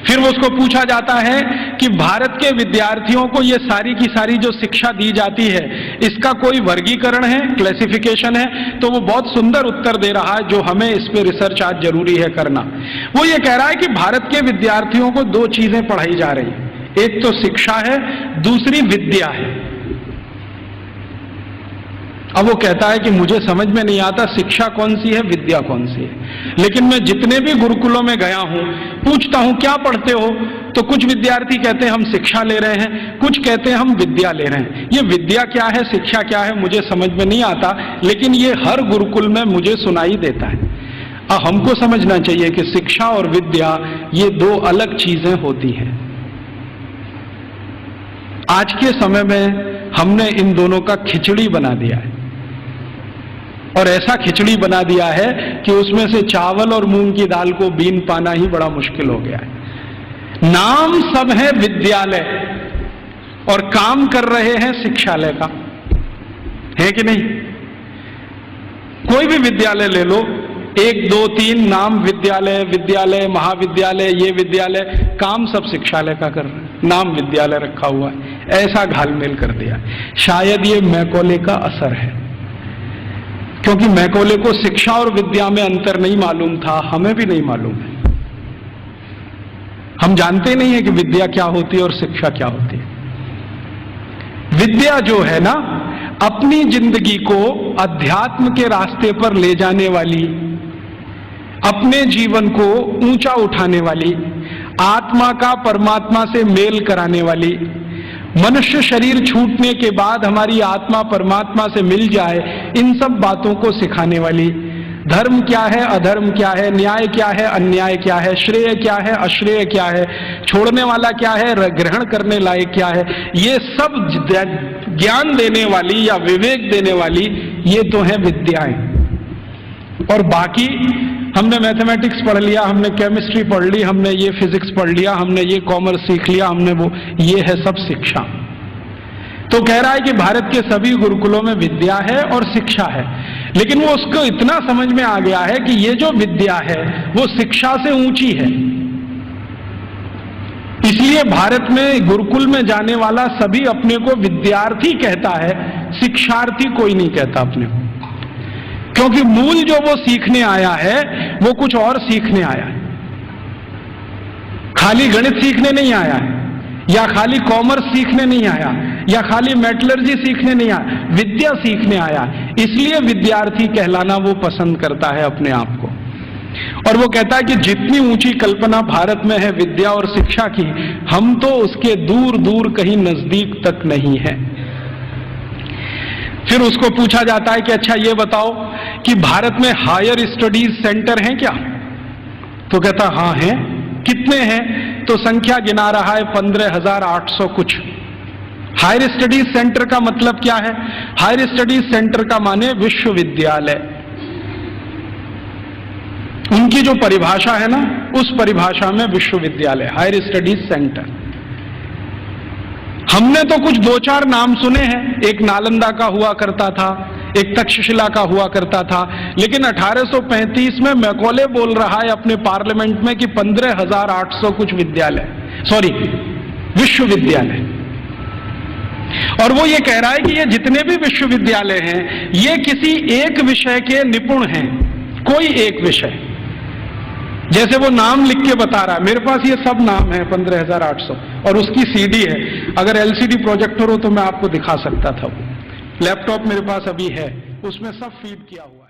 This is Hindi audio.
फिर उसको पूछा जाता है कि भारत के विद्यार्थियों को ये सारी की सारी जो शिक्षा दी जाती है, इसका कोई वर्गीकरण है, क्लासिफिकेशन है? तो वो बहुत सुंदर उत्तर दे रहा है, जो हमें इस पे रिसर्च आज जरूरी है करना। वो ये कह रहा है कि भारत के विद्यार्थियों को दो चीजें पढ़ाई जा रही हैं, एक तो शिक्षा है, दूसरी विद्या है। अब वो कहता है कि मुझे समझ में नहीं आता शिक्षा कौन सी है, विद्या कौन सी है। लेकिन मैं जितने भी गुरुकुलों में गया हूं, पूछता हूं क्या पढ़ते हो, तो कुछ विद्यार्थी कहते हैं हम शिक्षा ले रहे हैं, कुछ कहते हैं हम विद्या ले रहे हैं। ये विद्या क्या है, शिक्षा क्या है, मुझे समझ में नहीं आता, लेकिन ये हर गुरुकुल में मुझे सुनाई देता है। हमको समझना चाहिए कि शिक्षा और विद्या ये दो अलग चीजें होती हैं। आज के समय में हमने इन दोनों का खिचड़ी बना दिया है, और ऐसा खिचड़ी बना दिया है कि उसमें से चावल और मूंग की दाल को बीन पाना ही बड़ा मुश्किल हो गया है। नाम सब है विद्यालय और काम कर रहे हैं शिक्षालय का, है कि नहीं? कोई भी विद्यालय ले लो, 1 2 3 नाम विद्यालय, विद्यालय, महाविद्यालय, ये विद्यालय, काम सब शिक्षालय का कर रहे हैं, नाम विद्यालय रखा हुआ है। ऐसा घालमेल कर दिया। शायद ये मैकॉले का असर है, क्योंकि मैकॉले को शिक्षा और विद्या में अंतर नहीं मालूम था, हमें भी नहीं मालूम है। हम जानते नहीं है कि विद्या क्या होती है और शिक्षा क्या होती है। विद्या जो है ना, अपनी जिंदगी को अध्यात्म के रास्ते पर ले जाने वाली, अपने जीवन को ऊंचा उठाने वाली, आत्मा का परमात्मा से मेल कराने वाली, मनुष्य शरीर छूटने के बाद हमारी आत्मा परमात्मा से मिल जाए, इन सब बातों को सिखाने वाली, धर्म क्या है, अधर्म क्या है, न्याय क्या है, अन्याय क्या है, श्रेय क्या है, अश्रेय क्या है, छोड़ने वाला क्या है, ग्रहण करने लायक क्या है, ये सब ज्ञान देने वाली या विवेक देने वाली ये तो है विद्याएं। और बाकी हमने मैथमेटिक्स पढ़ लिया, हमने केमिस्ट्री पढ़ ली, हमने ये फिजिक्स पढ़ लिया, हमने ये कॉमर्स सीख लिया, हमने वो, ये है सब शिक्षा। तो कह रहा है कि भारत के सभी गुरुकुलों में विद्या है और शिक्षा है, लेकिन वो उसको इतना समझ में आ गया है कि ये जो विद्या है वो शिक्षा से ऊंची है। इसलिए भारत में गुरुकुल में जाने वाला सभी अपने को विद्यार्थी कहता है, शिक्षार्थी कोई नहीं कहता अपने को, क्योंकि मूल जो वो सीखने आया है वो कुछ और सीखने आया है। खाली गणित सीखने नहीं आया है, या खाली कॉमर्स सीखने नहीं आया, या खाली मेटलर्जी सीखने नहीं आया, विद्या सीखने आया। इसलिए विद्यार्थी कहलाना वो पसंद करता है अपने आप को। और वो कहता है कि जितनी ऊंची कल्पना भारत में है विद्या और शिक्षा की, हम तो उसके दूर दूर कहीं नजदीक तक नहीं है। फिर उसको पूछा जाता है कि अच्छा ये बताओ कि भारत में हायर स्टडीज सेंटर हैं क्या? तो कहता हाँ हैं। कितने हैं? तो संख्या गिना रहा है 15,800 कुछ। हायर स्टडीज सेंटर का मतलब क्या है? हायर स्टडीज सेंटर का माने विश्वविद्यालय। उनकी जो परिभाषा है ना, उस परिभाषा में विश्वविद्यालय, हायर स्टडीज सेंटर। हमने तो कुछ 2-4 नाम सुने हैं, एक नालंदा का हुआ करता था, एक तक्षशिला का हुआ करता था, लेकिन 1835 में मैकॉले बोल रहा है अपने पार्लियामेंट में कि 15,800 कुछ विद्यालय, सॉरी विश्वविद्यालय। और वो ये कह रहा है कि ये जितने भी विश्वविद्यालय हैं ये किसी एक विषय के निपुण हैं, कोई एक विषय। जैसे वो नाम लिख के बता रहा है, मेरे पास ये सब नाम है 15,800 और उसकी सीडी है। अगर एलसीडी प्रोजेक्टर हो तो मैं आपको दिखा सकता था। वो लैपटॉप मेरे पास अभी है, उसमें सब फीड किया हुआ।